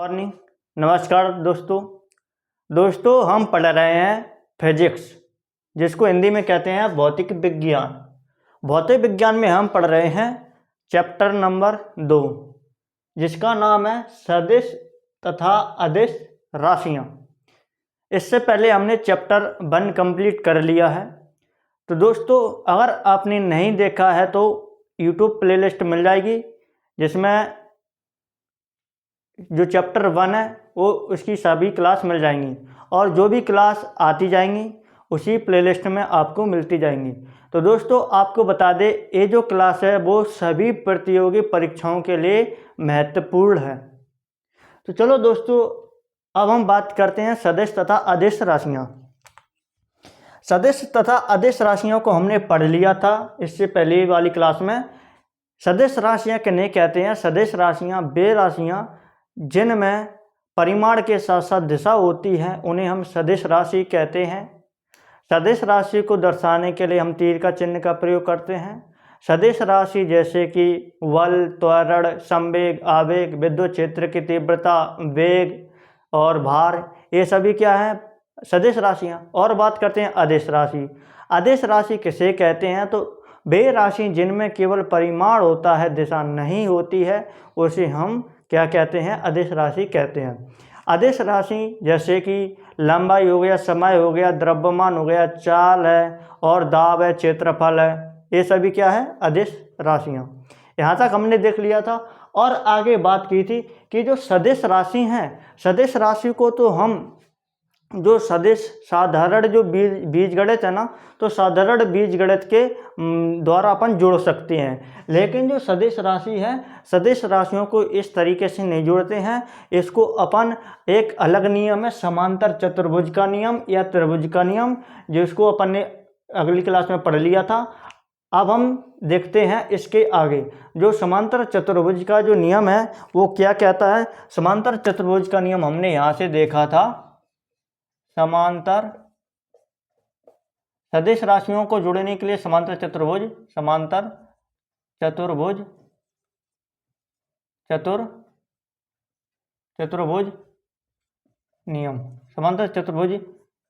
Morning. नमस्कार दोस्तों हम पढ़ रहे हैं फिजिक्स, जिसको हिंदी में कहते हैं भौतिक विज्ञान। भौतिक विज्ञान में हम पढ़ रहे हैं चैप्टर नंबर 2, जिसका नाम है सदिश तथा अदिश राशियाँ। इससे पहले हमने चैप्टर 1 कंप्लीट कर लिया है। तो दोस्तों, अगर आपने नहीं देखा है तो यूट्यूब प्लेलिस्ट मिल जाएगी, जिसमें जो चैप्टर 1 है वो उसकी सभी क्लास मिल जाएंगी, और जो भी क्लास आती जाएंगी उसी प्लेलिस्ट में आपको मिलती जाएंगी। तो दोस्तों, आपको बता दें, ये जो क्लास है वो सभी प्रतियोगी परीक्षाओं के लिए महत्वपूर्ण है। तो चलो दोस्तों, अब हम बात करते हैं सदिश तथा अदिश राशियाँ। सदिश तथा अदिश राशियों को हमने पढ़ लिया था इससे पहले वाली क्लास में। सदिश राशियाँ किन्हें कहते हैं? सदिश राशियाँ वे राशियाँ जिनमें परिमाण के साथ साथ दिशा होती है, उन्हें हम सदिश राशि कहते हैं। सदिश राशि को दर्शाने के लिए हम तीर का चिन्ह का प्रयोग करते हैं। सदिश राशि जैसे कि बल, त्वरण, संवेग, आवेग, विद्युत क्षेत्र की तीव्रता, वेग और भार, ये सभी क्या है? सदिश राशियाँ। और बात करते हैं अदिश राशि। अदिश राशि किसे कहते हैं? तो वे राशि जिनमें केवल परिमाण होता है, दिशा नहीं होती है, उसे हम क्या कहते हैं? अदिश राशि कहते हैं। अदिश राशि जैसे कि लंबाई हो गया, समय हो गया, द्रव्यमान हो गया, चाल है और दाब है, क्षेत्रफल है, ये सभी क्या है? अदिश राशियाँ। यहाँ तक हमने देख लिया था। और आगे बात की थी कि जो सदिश राशि हैं, सदिश राशि को तो हम जो सदिश साधारण जो बीजगणित है ना, तो साधारण बीजगणित के द्वारा अपन जोड़ सकते हैं। लेकिन जो सदिश राशि है, सदिश राशियों को इस तरीके से नहीं जोड़ते हैं। इसको अपन एक अलग नियम है, समांतर चतुर्भुज का नियम या त्रिभुज का नियम, जिसको अपन ने अगली क्लास में पढ़ लिया था। अब हम देखते हैं इसके आगे। जो समांतर चतुर्भुज का जो नियम है वो क्या कहता है? समांतर चतुर्भुज का नियम हमने यहाँ से देखा था। समांतर सदिश राशियों को जोड़ने के लिए समांतर चतुर्भुज नियम, समांतर चतुर्भुज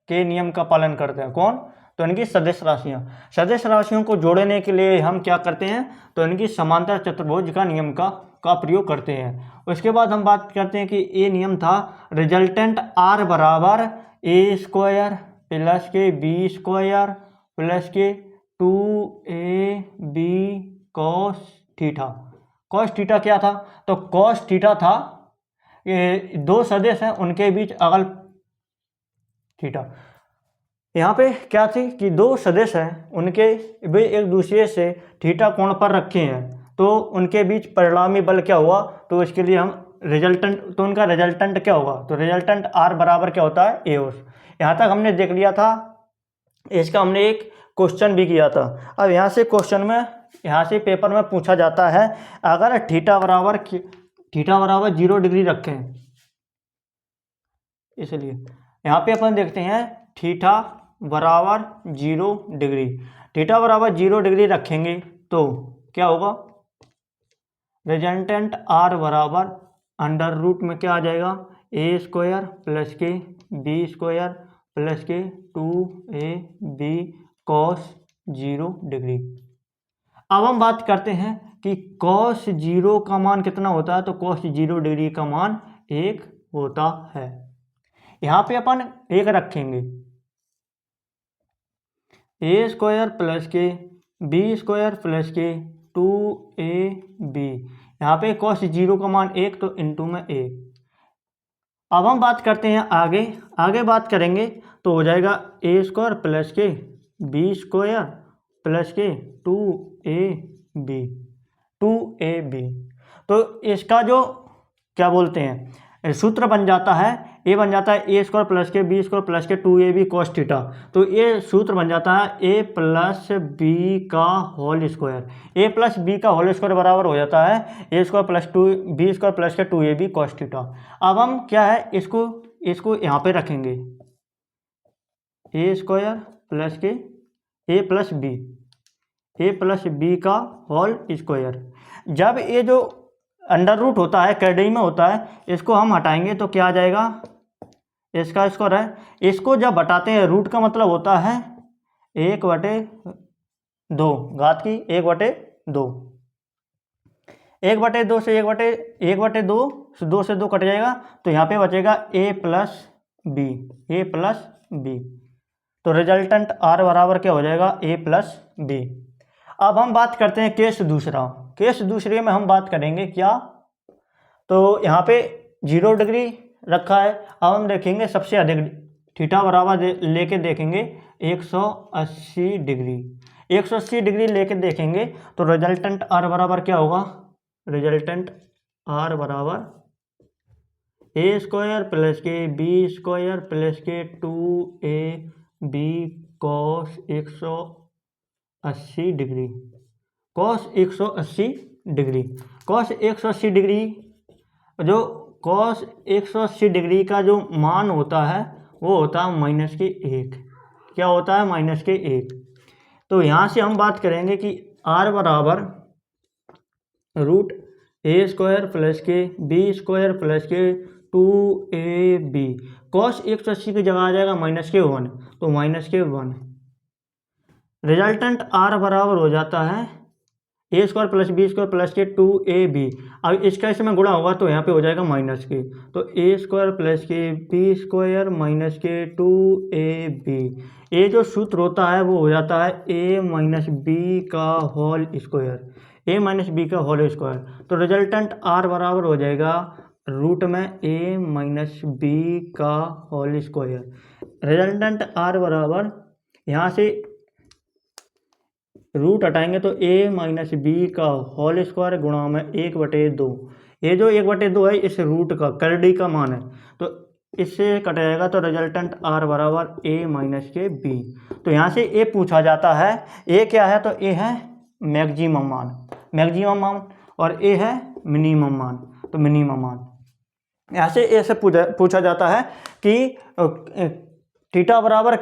के नियम का पालन करते हैं। कौन? तो इनकी सदिश राशियां। सदिश राशियों को जोड़ने के लिए हम क्या करते हैं? तो इनकी समांतर चतुर्भुज का नियम का प्रयोग करते हैं। उसके बाद हम बात करते हैं कि ये नियम था रिजल्टेंट R बराबर ए स्क्वायर प्लस के बी स्क्वायर प्लस के 2ab cos theta. Cos theta क्या था? तो कॉस थीटा था ये दो सदिश हैं, उनके बीच अगल थीटा। यहाँ पे क्या थी कि दो सदिश हैं, उनके वे एक दूसरे से थीटा कोण पर रखे हैं, तो उनके बीच परिणामी बल क्या हुआ? तो इसके लिए हम रिजल्टेंट, तो उनका रिजल्टेंट क्या होगा? तो रिजल्टेंट R बराबर क्या होता है? एओस। यहाँ तक हमने देख लिया था। इसका हमने एक क्वेश्चन भी किया था। अब यहाँ से क्वेश्चन में, यहाँ से पेपर में पूछा जाता है, अगर थीटा बराबर 0 डिग्री रखें, इसलिए यहाँ पे अपन देखते हैं थीटा बराबर 0 डिग्री। थीटा बराबर 0 डिग्री रखेंगे तो क्या होगा? रिजल्टेंट R बराबर अंडर रूट में क्या आ जाएगा? ए स्क्वायर प्लस के बी स्क्वायर प्लस के 2ab कॉस 0 डिग्री। अब हम बात करते हैं कि कॉस 0 का मान कितना होता है? तो कॉस 0 डिग्री का मान 1 होता है। यहाँ पे अपन 1 रखेंगे, ए स्क्वायर प्लस के बी स्क्वायर प्लस के 2ab, यहाँ पे कॉस 0 का मान 1, तो इंटू में 1। अब हम बात करते हैं आगे बात करेंगे तो हो जाएगा ए स्क्वायर प्लस के बी स्क्वायर प्लस के 2ab। तो इसका जो क्या बोलते हैं सूत्र बन जाता है, ए बन जाता है ए स्क्वायर प्लस के बी स्क्वायर प्लस के 2ab कॉस थीटा। तो ये सूत्र बन जाता है ए प्लस बी का whole square. A plus B का होल स्क्वायर बराबर हो जाता है A square plus 2b square plus के 2ab कॉस थीटा। अब हम क्या है, इसको यहाँ पे रखेंगे, ए स्क्वायर प्लस के ए प्लस बी का होल स्क्वायर। जब ये जो अंडर रूट होता है, कैडी में होता है, इसको हम हटाएंगे तो क्या आ जाएगा, इसका स्क्वायर है। इसको जब हटाते हैं, रूट का मतलब होता है 1/2, घात की 1/2, 1/2 से 1/2, 2 से 2 कट जाएगा, तो यहाँ पे बचेगा a प्लस बी। तो रिजल्टेंट r बराबर क्या हो जाएगा, a प्लस बी। अब हम बात करते हैं केस दूसरे में हम बात करेंगे क्या, तो यहाँ पे 0 डिग्री रखा है। अब हम देखेंगे सबसे अधिक थीटा बराबर लेके देखेंगे 180 डिग्री लेके देखेंगे, तो रिजल्टेंट r बराबर क्या होगा, रिजल्टेंट r बराबर a स्क्वायर प्लस के बी स्क्वायर प्लस के 2ab cos 180 degree, cos 180 degree, जो कॉस 180 डिग्री का जो मान होता है वो होता है -1। क्या होता है, -1। तो यहाँ से हम बात करेंगे कि r बराबर √a स्क्वायर प्लस के बी स्क्वायर प्लस के 2ab, कॉस 180 की जगह आ जाएगा -1, तो -1। रिजल्टेंट r बराबर हो जाता है a square plus B square plus के 2ab। अब इसका इसमें गुणा होगा तो यहाँ पे हो जाएगा -के, तो a स्क्वायर प्लस के बी स्क्वायर माइनस के 2ab। ये जो सूत्र होता है वो हो जाता है a माइनस बी का होल स्क्वायर, तो रिजल्टेंट r बराबर हो जाएगा रूट में a माइनस बी का होल स्क्वायर। रिजल्टेंट r बराबर, यहाँ से रूट हटाएंगे तो a माइनस बी का होल स्क्वायर गुणा में 1/2। ये जो 1/2 है इस रूट का कैडी का मान है, तो इससे कट जाएगा, तो रिजल्टेंट r बराबर a माइनस के b। तो यहाँ से a पूछा जाता है, a क्या है, तो a है मैक्सिमम मान और a है मिनिमम मान, तो मिनिमम मान। यहाँ से a से पूछा जाता है कि थीटा बराबर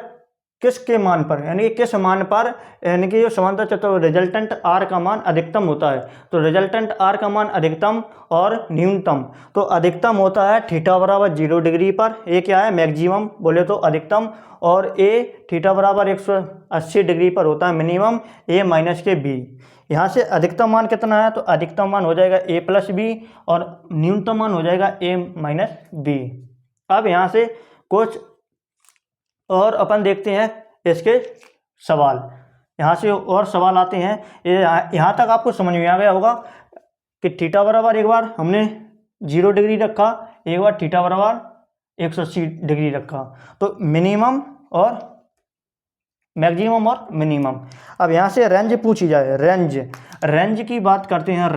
किसके मान पर, यानी किस मान पर, यानी कि जो समांतर चतुर्भुज रिजल्टेंट r का मान अधिकतम होता है, तो रिजल्टेंट r का मान अधिकतम और न्यूनतम, तो अधिकतम होता है थीटा बराबर 0 डिग्री पर, a क्या है मैक्सिमम बोले तो अधिकतम, और a थीटा बराबर 180 डिग्री पर होता है मिनिमम, a माइनस के b। यहाँ से अधिकतम मान कितना है, तो अधिकतम मान हो जाएगा a प्लस बी और न्यूनतम मान हो जाएगा a माइनस बी। अब यहाँ से कुछ और अपन देखते हैं इसके सवाल, यहाँ से और सवाल आते हैं। यहाँ तक आपको समझ में आ गया होगा कि थीटा बराबर एक बार हमने 0 डिग्री रखा, एक बार थीटा बराबर 180 डिग्री रखा, तो मिनिमम और मैक्सिमम और मिनिमम। अब यहाँ से रेंज पूछी जाए, रेंज की बात करते हैं,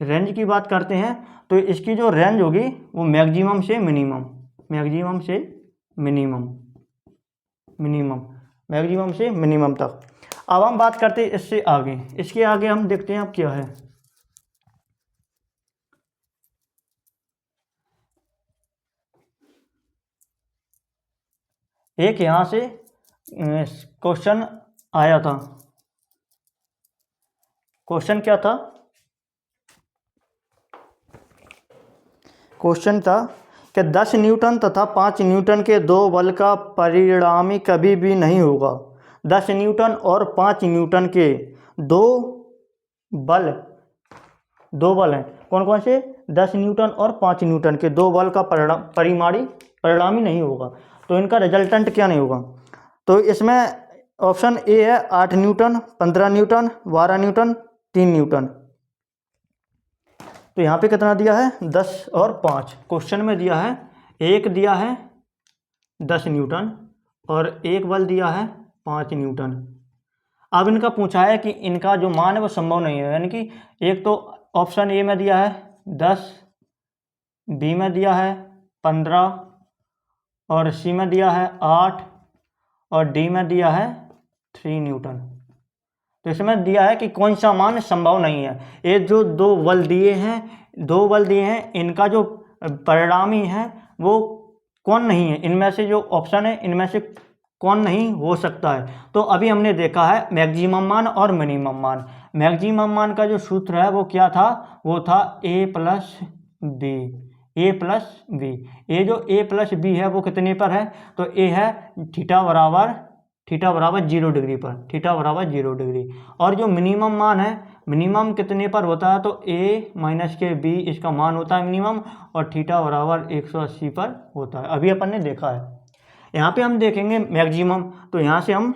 रेंज की बात करते हैं, तो इसकी जो रेंज होगी वो मैक्सिमम से मिनिमम, मैक्सिमम से मिनिमम तक। अब हम बात करते हैं इससे आगे, इसके आगे हम देखते हैं अब क्या है। एक यहाँ से क्वेश्चन आया था, क्वेश्चन क्या था, क्वेश्चन था कि 10 न्यूटन तथा 5 न्यूटन के दो बल का परिणामी कभी भी नहीं होगा। 10 न्यूटन और 5 न्यूटन के दो बल हैं, कौन कौन से, 10 न्यूटन और 5 न्यूटन के दो बल का परिणामी नहीं होगा, तो इनका रिजल्टेंट क्या नहीं होगा। तो इसमें ऑप्शन ए है 8 न्यूटन, 15 न्यूटन, 12 न्यूटन, 3 न्यूटन। तो यहाँ पे कितना दिया है, 10 और 5। क्वेश्चन में दिया है, एक दिया है 10 न्यूटन और एक बल दिया है 5 न्यूटन। अब इनका पूछा है कि इनका जो मान है वो संभव नहीं है, यानी कि एक तो ऑप्शन ए में दिया है 10, बी में दिया है 15 और सी में दिया है 8 और डी में दिया है 3 न्यूटन। तो इसमें दिया है कि कौन सा मान संभव नहीं है। ये जो दो बल दिए हैं इनका जो परिणामी है वो कौन नहीं है, इनमें से जो ऑप्शन है इनमें से कौन नहीं हो सकता है। तो अभी हमने देखा है मैक्सिमम मान और मिनिमम मान। मैक्सिमम मान का जो सूत्र है वो क्या था, वो था a plus B, A plus B. ये जो a प्लस बी है वो कितने पर है, तो a है थीटा बराबर 0 डिग्री पर, थीटा बराबर 0 डिग्री। और जो मिनिमम मान है, मिनिमम कितने पर होता है, तो a माइनस के b इसका मान होता है मिनिमम, और थीटा बराबर 180 पर होता है। अभी अपन ने देखा है। यहाँ पे हम देखेंगे मैक्सिमम, तो यहाँ से हम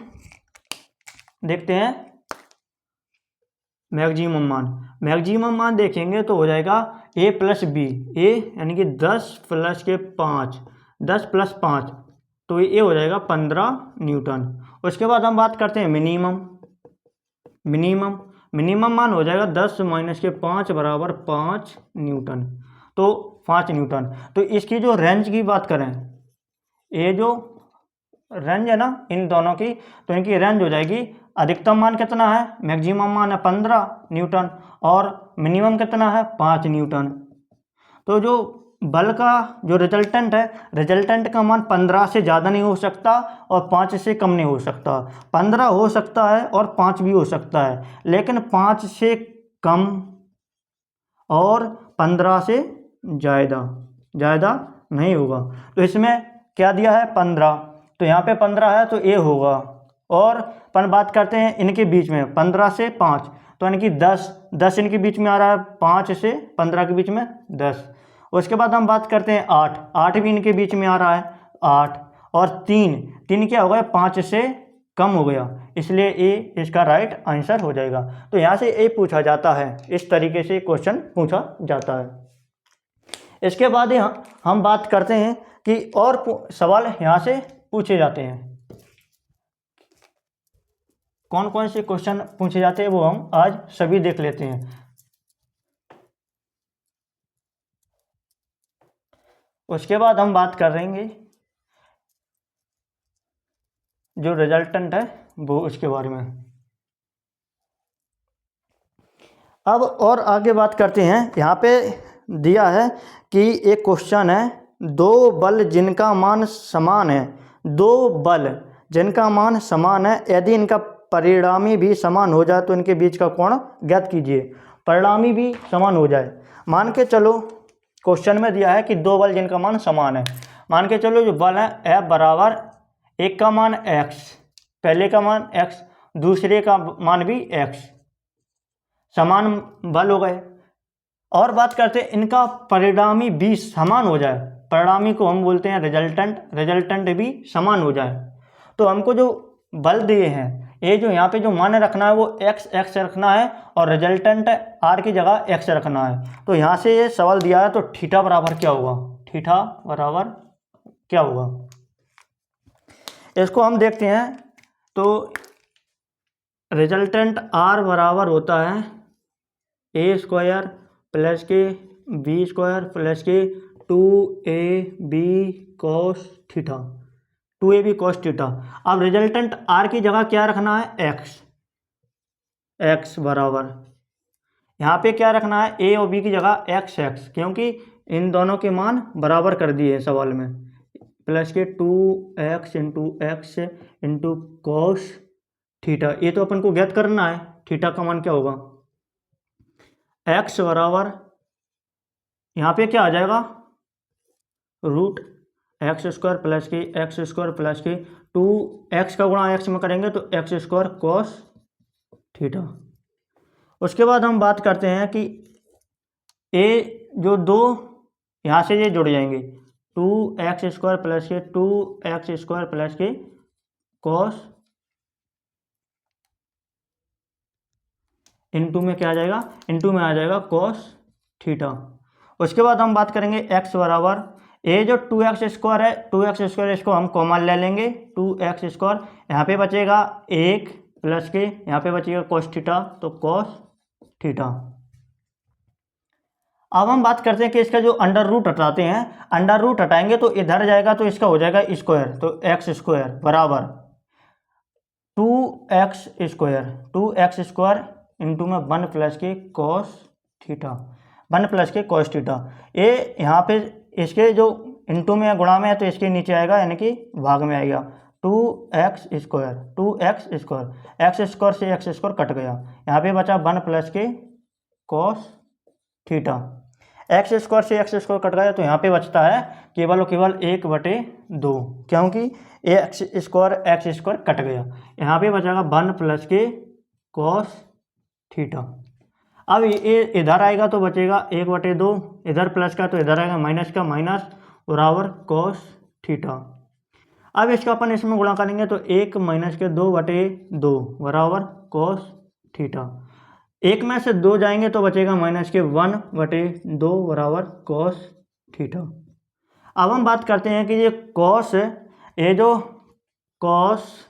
देखते हैं मैक्सिमम मान देखेंगे तो हो जाएगा a प्लस बी, ए यानी कि 10 प्लस के 5, 10 प्लस 5, तो ये हो जाएगा 15 न्यूटन। उसके बाद हम बात करते हैं मिनिमम मान हो जाएगा 10 माइनस के 5 बराबर 5 न्यूटन, तो 5 न्यूटन। तो इसकी जो रेंज की बात करें, ये जो रेंज है ना इन दोनों की, तो इनकी रेंज हो जाएगी, अधिकतम मान कितना है, मैक्सिमम मान है 15 न्यूटन और मिनिमम कितना है 5 न्यूटन। तो जो बल का जो रिजल्टेंट है, रिजल्टेंट का मान 15 से ज़्यादा नहीं हो सकता और 5 से कम नहीं हो सकता। 15 हो सकता है और 5 भी हो सकता है, लेकिन 5 से कम और 15 से ज़्यादा नहीं होगा। तो इसमें क्या दिया है 15, तो यहाँ पे 15 है तो ए होगा। और अपन बात करते हैं इनके बीच में 15 से 5, तो यानी कि 10 इनके बीच में आ रहा है, 5 से 15 के बीच में 10। उसके बाद हम बात करते हैं 8 भी इनके बीच में आ रहा है 8, और 3 क्या हो गया 5 से कम हो गया, इसलिए ए इसका राइट आंसर हो जाएगा। तो यहाँ से ए पूछा जाता है, इस तरीके से क्वेश्चन पूछा जाता है। इसके बाद हम बात करते हैं कि और सवाल यहाँ से पूछे जाते हैं, कौन कौन से क्वेश्चन पूछे जाते हैं वो हम आज सभी देख लेते हैं। उसके बाद हम बात कर रहेंगे जो रिजल्टेंट है वो उसके बारे में। अब और आगे बात करते हैं। यहाँ पे दिया है कि एक क्वेश्चन है, दो बल जिनका मान समान है, यदि इनका परिणामी भी समान हो जाए तो इनके बीच का कोण ज्ञात कीजिए। परिणामी भी समान हो जाए, मान के चलो क्वेश्चन में दिया है कि दो बल जिनका मान समान है। मान के चलो जो बल है F बराबर, एक का मान x, पहले का मान x, दूसरे का मान भी x, समान बल हो गए। और बात करते हैं इनका परिणामी भी समान हो जाए, परिणामी को हम बोलते हैं रिजल्टेंट भी समान हो जाए। तो हमको जो बल दिए हैं, ये जो यहाँ पे जो मान रखना है वो x रखना है और रिजल्टेंट r की जगह x रखना है। तो यहाँ से ये सवाल दिया है, तो थीटा बराबर क्या होगा, इसको हम देखते हैं। तो रिजल्टेंट r बराबर होता है a स्क्वायर प्लस के b स्क्वायर प्लस के 2ab cos theta, 2ab cos theta. अब रिजल्टेंट r की जगह क्या रखना है, x बराबर, यहाँ पे क्या रखना है, a और b की जगह x, क्योंकि इन दोनों के मान बराबर कर दिए सवाल में, प्लस के 2x into x into cos theta. ये तो अपन को ज्ञात करना है थीटा का मान क्या होगा, x बराबर यहाँ पे क्या आ जाएगा, रूट एक्स स्क्वायर प्लस के 2x का गुणा x में करेंगे तो एक्स स्क्वायर कॉस थीटा। उसके बाद हम बात करते हैं कि a जो दो यहाँ से ये जुड़ जाएंगे, 2x स्क्वायर प्लस के कॉस इनटू में क्या आ जाएगा, इनटू में आ जाएगा कॉस थीटा। उसके बाद हम बात करेंगे x बराबर, ये जो 2x स्क्वायर है, 2x स्क्वायर इसको हम कॉमन ले लेंगे, 2x स्क्वायर, यहाँ पे बचेगा 1 प्लस के यहाँ पे बचेगा कॉस थीटा, तो कॉस थीटा। अब हम बात करते हैं कि इसका जो अंडर रूट हटाते हैं, अंडर रूट हटाएंगे तो इधर जाएगा तो इसका हो जाएगा स्क्वायर, तो एक्स स्क्वायर बराबर 2x स्क्वायर इंटू में 1 प्लस के कॉस थीटा, ये यहाँ पे इसके जो इंटू में गुणा में है तो इसके नीचे आएगा, यानी कि भाग में आएगा, 2x², 2x², एक्स स्क्वायर से एक्स स्क्वायर कट गया, यहाँ पे बचा 1 प्लस के कॉस थीटा। एक्स स्क्वायर से एक्स स्क्वायर कट गया तो यहाँ पे बचता है केवल और केवल 1/2, क्योंकि एक्स स्क्वायर कट गया। यहाँ पे बचेगा 1 प्लस के कॉस थीटा। अब ये इधर आएगा तो बचेगा 1/2, इधर प्लस का तो इधर आएगा माइनस का, माइनस बराबर कॉस थीटा। अब इसका अपन इसमें गुणा करेंगे तो 1 माइनस के 2/2 बराबर कॉस थीटा। एक में से 2 जाएंगे तो बचेगा माइनस के 1/2 बराबर कॉस थीटा। अब हम बात करते हैं कि ये कॉस है, ये जो कॉस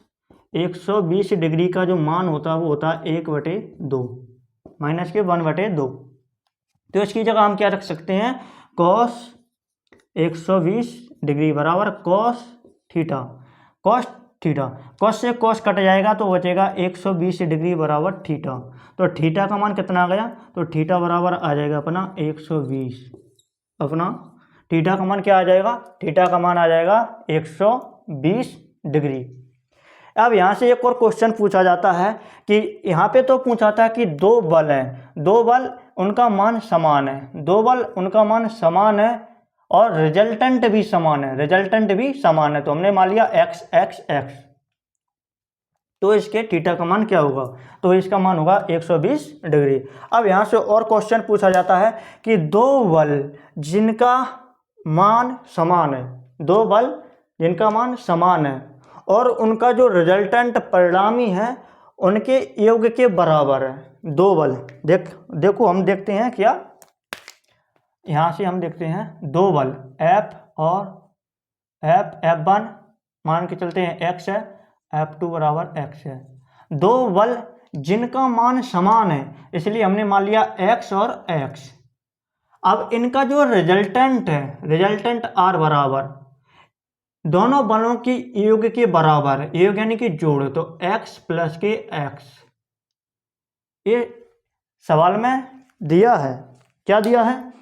120 डिग्री का जो मान होता है वो होता है 1/2 माइनस के 1/2। तो इसकी जगह हम क्या रख सकते हैं, कॉस 120 डिग्री बराबर cos theta. Cos theta, cos से कॉस कट जाएगा तो बचेगा 120 डिग्री बराबर थीटा। तो थीटा का मान कितना आ गया, तो थीटा बराबर आ जाएगा अपना 120। अपना थीटा का मान क्या आ जाएगा, थीटा का मान आ जाएगा 120 डिग्री। अब यहाँ से एक और क्वेश्चन पूछा जाता है कि यहाँ पे तो पूछा था कि 2 बल हैं, 2 बल उनका मान समान है, 2 बल उनका मान समान है और रिजल्टेंट भी समान है, रिजल्टेंट भी समान है। तो हमने मान लिया x x x, तो इसके थीटा का मान क्या होगा, तो इसका मान होगा 120 डिग्री। अब यहाँ से और क्वेश्चन पूछा जाता है कि 2 बल जिनका मान समान है, 2 बल जिनका मान समान है और उनका जो रिजल्टेंट परिणामी है उनके योग के बराबर है। 2 बल देखो हम देखते हैं क्या, यहाँ से हम देखते हैं 2 बल F और F1 मान के चलते हैं x है, F2 बराबर x है। 2 बल जिनका मान समान है इसलिए हमने मान लिया x और x। अब इनका जो रिजल्टेंट है, रिजल्टेंट R बराबर दोनों बलों की योग के बराबर है, योग यानी कि जोड़, तो x प्लस के x। ये सवाल में दिया है, क्या दिया है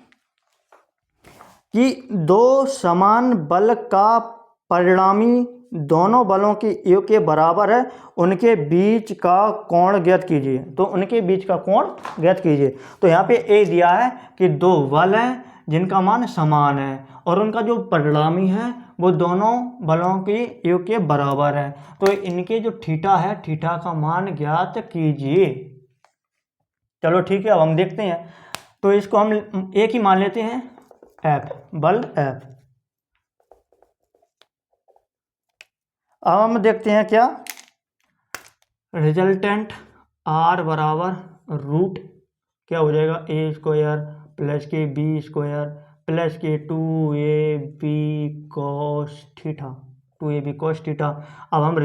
कि 2 समान बल का परिणामी दोनों बलों के योग के बराबर है, उनके बीच का कोण ज्ञात कीजिए। तो उनके बीच का कोण ज्ञात कीजिए। तो यहाँ पे ए दिया है कि 2 बल हैं जिनका मान समान है और उनका जो परिणामी है वो दोनों बलों के योग के बराबर है, तो इनके जो थीटा है, थीटा का मान ज्ञात कीजिए। चलो ठीक है, अब हम देखते हैं। तो इसको हम एक ही मान लेते हैं, F, बल F। अब हम देखते हैं क्या, रिजल्टेंट R बराबर रूट क्या हो जाएगा, A² प्लस के B² प्लस के 2AB cos theta, 2AB cos theta. अब हम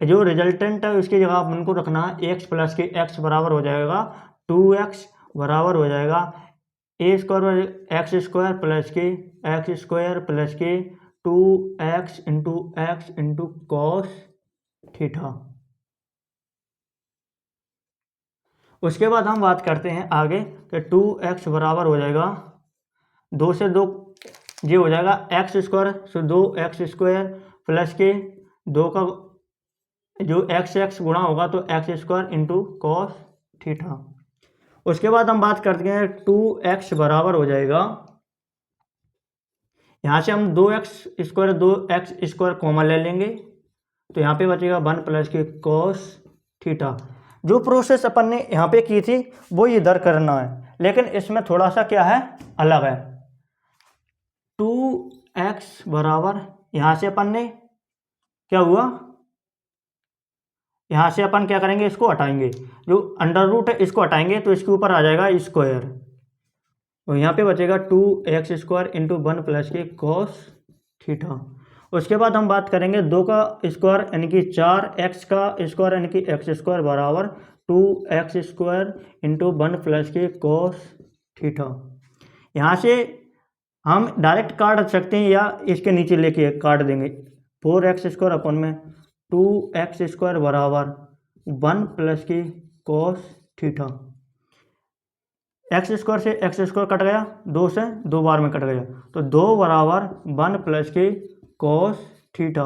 जो रिजल्टेंट है उसकी जगह आप उनको रखना है x प्लस के x बराबर हो जाएगा 2x बराबर हो जाएगा A² प्लस के x² प्लस के 2x into x into cos theta. उसके बाद हम बात करते हैं आगे कि 2x बराबर हो जाएगा 2 से 2 ये हो जाएगा x² से 2x² प्लस के 2 का जो x गुणा होगा तो x² इंटू कॉस थीटा। उसके बाद हम बात करते हैं 2x बराबर हो जाएगा, यहाँ से हम 2x² कॉमन ले लेंगे तो यहाँ पे बचेगा 1 प्लस के कॉस थीटा। जो प्रोसेस अपन ने यहाँ पे की थी वो इधर करना है, लेकिन इसमें थोड़ा सा क्या है, अलग है। 2x बराबर यहाँ से अपन ने क्या हुआ, यहाँ से अपन क्या करेंगे, इसको हटाएंगे, जो अंडर रूट है इसको हटाएंगे तो इसके ऊपर आ जाएगा स्क्वायर, और यहाँ पे बचेगा 2x² इंटू 1 प्लस के कॉस थीटा। उसके बाद हम बात करेंगे 2 का स्क्वायर यानी कि 4x का स्क्वायर यानी कि x² बराबर 2x² इंटू 1 प्लस के कॉस थीटा। यहाँ से हम डायरेक्ट काट सकते हैं या इसके नीचे लेके काट देंगे, 4x² अपन में 2x² बराबर 1 प्लस के कॉस थीटा। x² से x² कट गया, 2 से 2 बार में कट गया, तो 2 बराबर 1 प्लस के कॉस थीटा।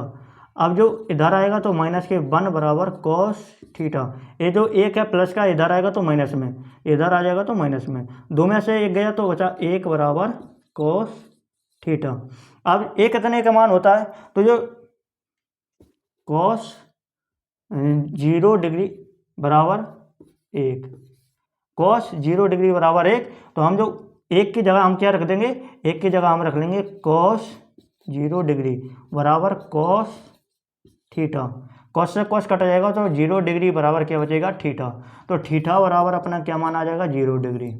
अब जो इधर आएगा तो माइनस के 1 बराबर कॉस थीटा। ये जो एक है प्लस का, इधर आएगा तो माइनस में, इधर आ जाएगा तो माइनस में, दो में से एक गया तो बचा 1 बराबर कॉस थीटा। अब एक कितने का मान होता है, तो जो कॉस 0 डिग्री बराबर 1, कॉस 0 डिग्री बराबर 1, तो हम जो एक की जगह हम क्या रख देंगे, एक की जगह हम रख लेंगे कॉस 0 डिग्री बराबर कॉस थीटा। कॉस से कॉस कटा जाएगा तो 0 डिग्री बराबर क्या बचेगा, थीटा। तो थीटा बराबर अपना क्या मान आ जाएगा, 0 डिग्री।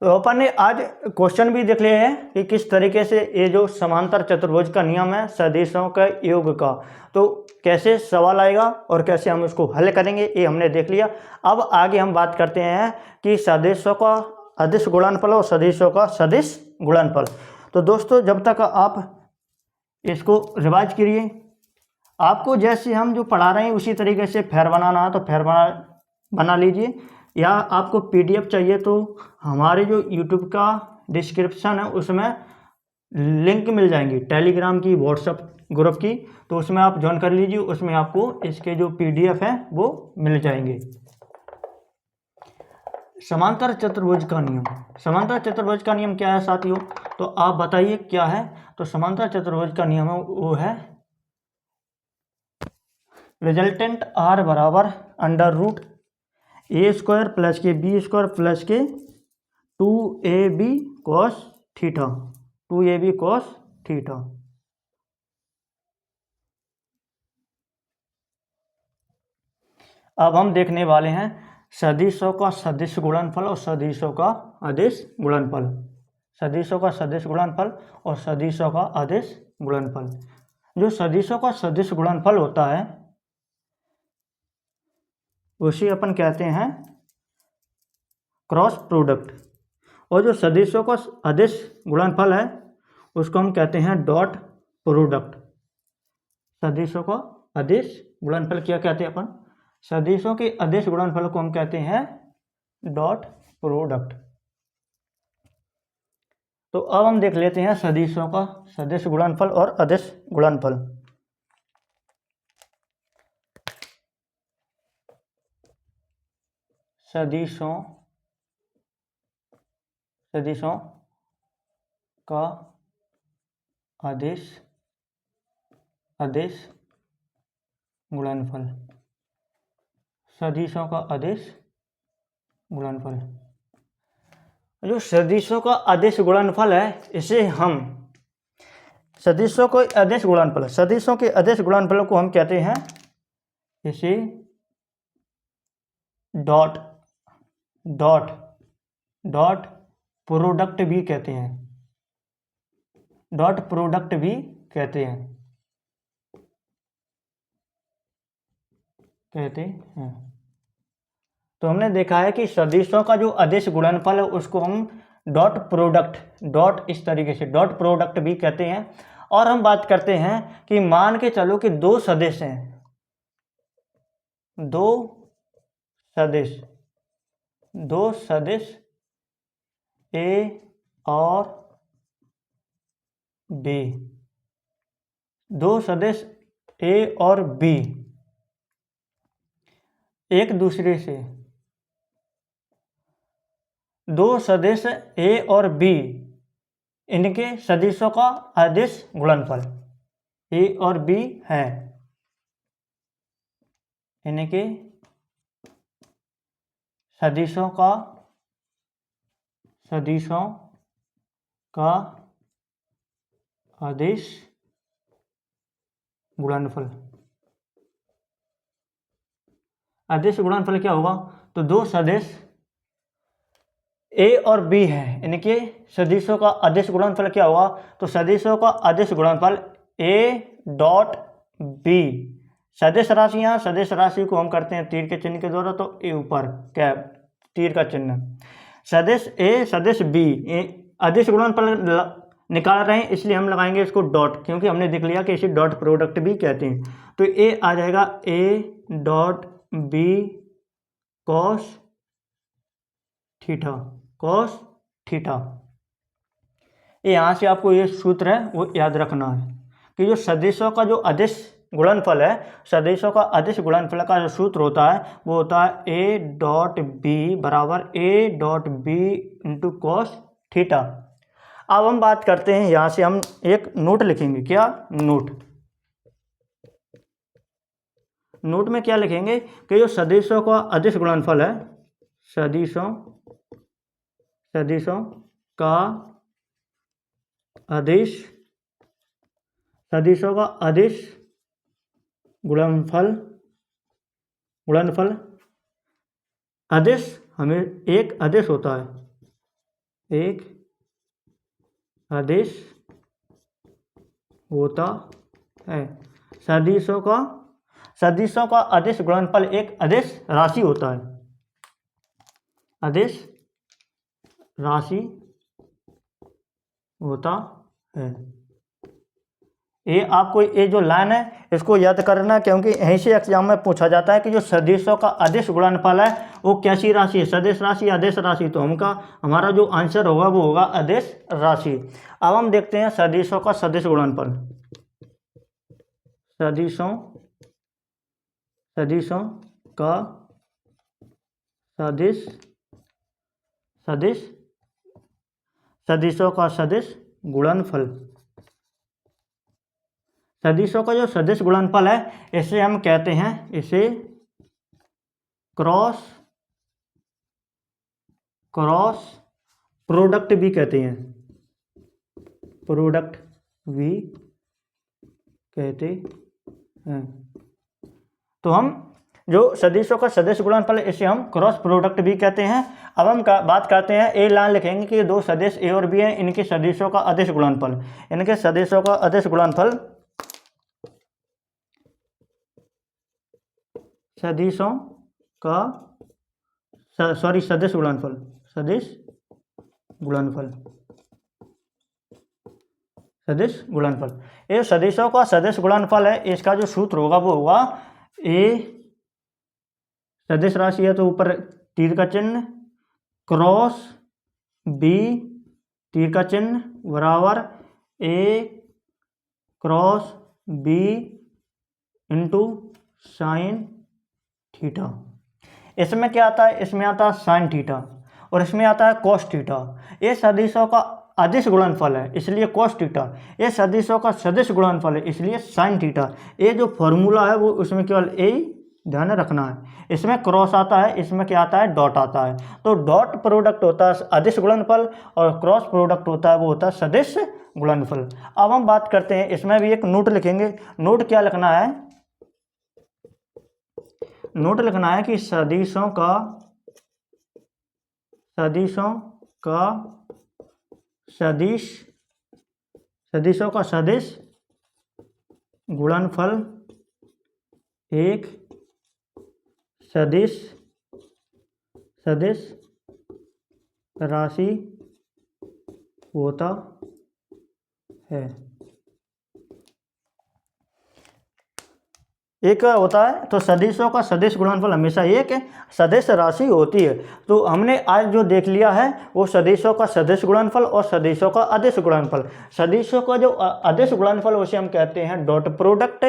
तो अपन ने आज क्वेश्चन भी देख लिए हैं कि किस तरीके से ये जो समांतर चतुर्भुज का नियम है सदिशों के योग का, तो कैसे सवाल आएगा और कैसे हम उसको हल करेंगे ये हमने देख लिया। अब आगे हम बात करते हैं कि सदिशों का अदिश गुणनफल और सदिशों का सदिश गुणनफल। तो दोस्तों जब तक आप इसको रिवाइज करिए, आपको जैसे हम जो पढ़ा रहे हैं उसी तरीके से फेर बनाना है तो फेर बना लीजिए, या आपको पीडीएफ चाहिए तो हमारे जो यूट्यूब का डिस्क्रिप्शन है उसमें लिंक मिल जाएंगी टेलीग्राम की, व्हाट्सएप ग्रुप की, तो उसमें आप ज्वाइन कर लीजिए, उसमें आपको इसके जो पीडीएफ है वो मिल जाएंगे। समांतर चतुर्भुज का नियम, समांतर चतुर्भुज का नियम क्या है साथियों, तो आप बताइए क्या है। तो समांतर चतुर्भुज का नियम है वो है रिजल्टेंट आर बराबर अंडर रूट ए स्क्वायर प्लस के बी स्क्वायर प्लस के 2ab cos theta, 2ab cos theta. अब हम देखने वाले हैं सदिशों का सदिश गुणनफल और सदिशों का अदिश गुणनफल, सदिशों का सदिश गुणनफल और सदिशों का अदिश गुणनफल। जो सदिशों का सदिश गुणनफल होता है उसे अपन कहते हैं क्रॉस प्रोडक्ट, और जो सदिशों का अदिश गुणनफल है उसको हम कहते हैं डॉट प्रोडक्ट। सदिशों का अदिश गुणनफल क्या कहते हैं अपन, सदिशों के अदिश गुणनफल को हम कहते हैं डॉट प्रोडक्ट। तो अब हम देख लेते हैं सदिशों का सदिश गुणनफल और अदिश गुणनफल। सदिशों का अदिश गुणनफल, सदिशों का अदिश गुणनफल। जो सदिशों का अदिश गुणनफल है इसे हम सदिशों को अदिश गुणनफल, सदिशों के अदिश गुणनफल को हम कहते हैं इसे डॉट प्रोडक्ट भी कहते हैं, डॉट प्रोडक्ट भी कहते हैं तो हमने देखा है कि सदिशों का जो अदिश गुणनफल है उसको हम डॉट प्रोडक्ट, डॉट इस तरीके से डॉट प्रोडक्ट भी कहते हैं। और हम बात करते हैं कि मान के चलो कि दो सदिश हैं, दो सदिश ए और बी, दो सदिश ए और बी एक दूसरे से, दो सदिश ए और बी इनके सदिशों का अदिश गुणनफल, ए और बी है इनके सदिशों का अदिश गुणनफल। अदिश गुणनफल क्या होगा, तो दो सदिश ए और बी है इनके सदिशों का अदिश गुणनफल क्या होगा, तो सदिशों का अदिश गुणनफल ए डॉट बी, सदिश राशियां, सदिश राशि को हम करते हैं तीर के चिन्ह के द्वारा, तो ए ऊपर क्या तीर का चिन्ह, सदिश ए सदिश बी अदिश गुणनफल निकाल रहे हैं इसलिए हम लगाएंगे इसको डॉट, क्योंकि हमने देख लिया कि इसे डॉट प्रोडक्ट भी कहते हैं। तो ए आ जाएगा A dot B cos theta, cos theta. यहाँ से आपको ये सूत्र है वो याद रखना है कि जो सदिशों का जो अदिश गुणनफल है, सदिशों का अदिश गुणनफल का जो सूत्र होता है वो होता है ए डॉट बी बराबर A dot B into cos theta. अब हम बात करते हैं, यहाँ से हम एक नोट लिखेंगे। क्या नोट? नोट में क्या लिखेंगे कि जो सदिशों का अदिश गुणनफल है, सदिशों का अदिश गुणनफल अदिश, हमें एक अदिश होता है, एक अदिश होता है। सदिशों का अदिश गुणनफल एक अदिश राशि होता है, अदिश राशि होता है। ये आपको ये जो लाइन है इसको याद करना, क्योंकि यहीं से एग्जाम में पूछा जाता है कि जो सदिशों का अदिश गुणनफल है वो कैसी राशि है, सदिश राशि, अदिश राशि। तो हमारा जो आंसर होगा वो होगा अदिश राशि। अब हम देखते हैं सदिशों का सदिश गुणनफल। सदिशों का सदिशों का सदिश गुणनफल। सदिशों का जो सदिश गुणनफल है इसे हम कहते हैं, इसे क्रॉस प्रोडक्ट भी कहते हैं, प्रोडक्ट भी कहते हैं। तो हम जो सदिशों का सदिश गुणनफल है इसे हम क्रॉस प्रोडक्ट भी कहते हैं। अब हम बात करते हैं, ए लाइन लिखेंगे कि दो सदिश ए और बी हैं, इनके सदिशों का अदिश गुणनफल, इनके सदिशों का अदिश गुणनफल, सदिशों का सदिश गुणनफल, सदिश गुणनफल। ये सदिशों का सदिश गुणनफल है, इसका जो सूत्र होगा वो होगा ए सदिश राशि है तो ऊपर तीर का चिन्ह, क्रॉस बी तीर का चिन्ह बराबर A cross B into sine theta. इसमें क्या आता है, इसमें आता है साइन थीटा और इसमें आता है कॉस थीटा। ये सदिशों का अदिश गुणनफल है इसलिए कॉस थीटा, ये सदिशों का सदिश गुणनफल है इसलिए साइन थीटा। ये जो फॉर्मूला है वो उसमें केवल ए ध्यान रखना है। इसमें क्रॉस आता है, इसमें क्या आता है, डॉट आता है। तो डॉट प्रोडक्ट होता है अदिश गुणनफल और क्रॉस प्रोडक्ट होता है वो होता है सदिश गुणनफल। अब हम बात करते हैं, इसमें भी एक नोट लिखेंगे। नोट क्या लिखना है, नोट लिखना है कि सदिशों का सदिश गुणनफल एक सदिश राशि होता है। एक होता है, तो सदिशों का सदिश गुणनफल हमेशा एक सदिश राशि होती है। तो हमने आज जो देख लिया है वो सदिशों का सदिश गुणनफल और सदिशों का अदिश गुणनफल। सदिशों का जो अदिश गुणनफल उसे हम कहते हैं डॉट प्रोडक्ट।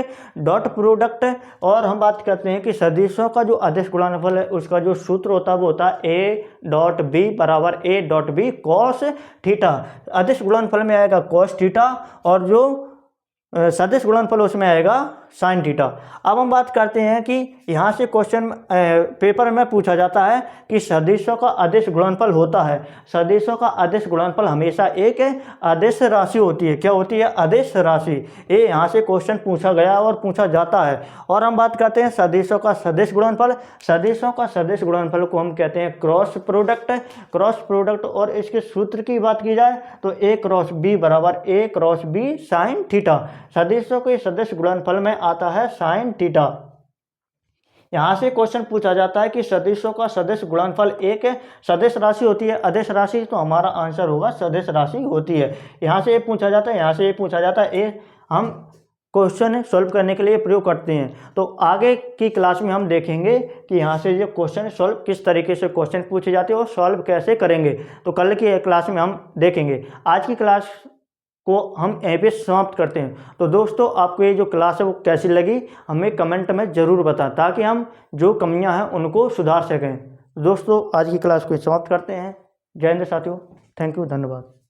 और हम बात करते हैं कि सदिशों का जो अदिश गुणनफल है उसका जो सूत्र होता है वो होता है ए डॉट बी बराबर A dot B cos theta. अदिश गुणनफल में आएगा कॉस थीटा और जो सदिश गुणनफल उसमें आएगा साइन थीटा। अब हम बात करते हैं कि यहाँ से क्वेश्चन पेपर में पूछा जाता है कि सदिशों का अदिश गुणनफल होता है। सदिशों का अदिश गुणनफल हमेशा एक अदिश राशि होती है। क्या होती है, अदिश राशि। ये यहाँ से क्वेश्चन पूछा गया और पूछा जाता है। और हम बात करते हैं सदिशों का सदिश गुणनफल। सदिशों का सदिश गुणनफल को हम कहते हैं क्रॉस प्रोडक्ट। और इसके सूत्र की बात की जाए तो ए क्रॉस बी बराबर A cross B sine theta. सदिशों के सदिश गुणनफल में आता है साइन थीटा। यहाँ से क्वेश्चन पूछा जाता है कि सदिशों का सदिश गुणनफल एक सदिश राशि होती है, अदिश राशि, तो हमारा आंसर होगा सदिश राशि होती है। यहाँ से ये पूछा जाता है, यहाँ से ये पूछा जाता है। ये हम क्वेश्चन सॉल्व करने के लिए प्रयोग करते हैं। तो आगे की क्लास में हम देखेंगे कि यहाँ से ये क्वेश्चन सॉल्व किस तरीके से क्वेश्चन पूछे जाते हैं और सॉल्व कैसे करेंगे। तो कल की क्लास में हम देखेंगे। आज की क्लास को हम यहीं पे समाप्त करते हैं। तो दोस्तों आपको ये जो क्लास है वो कैसी लगी हमें कमेंट में ज़रूर बताएं, ताकि हम जो कमियां हैं उनको सुधार सकें। दोस्तों आज की क्लास को समाप्त करते हैं। जय हिंद साथियों, थैंक यू, धन्यवाद।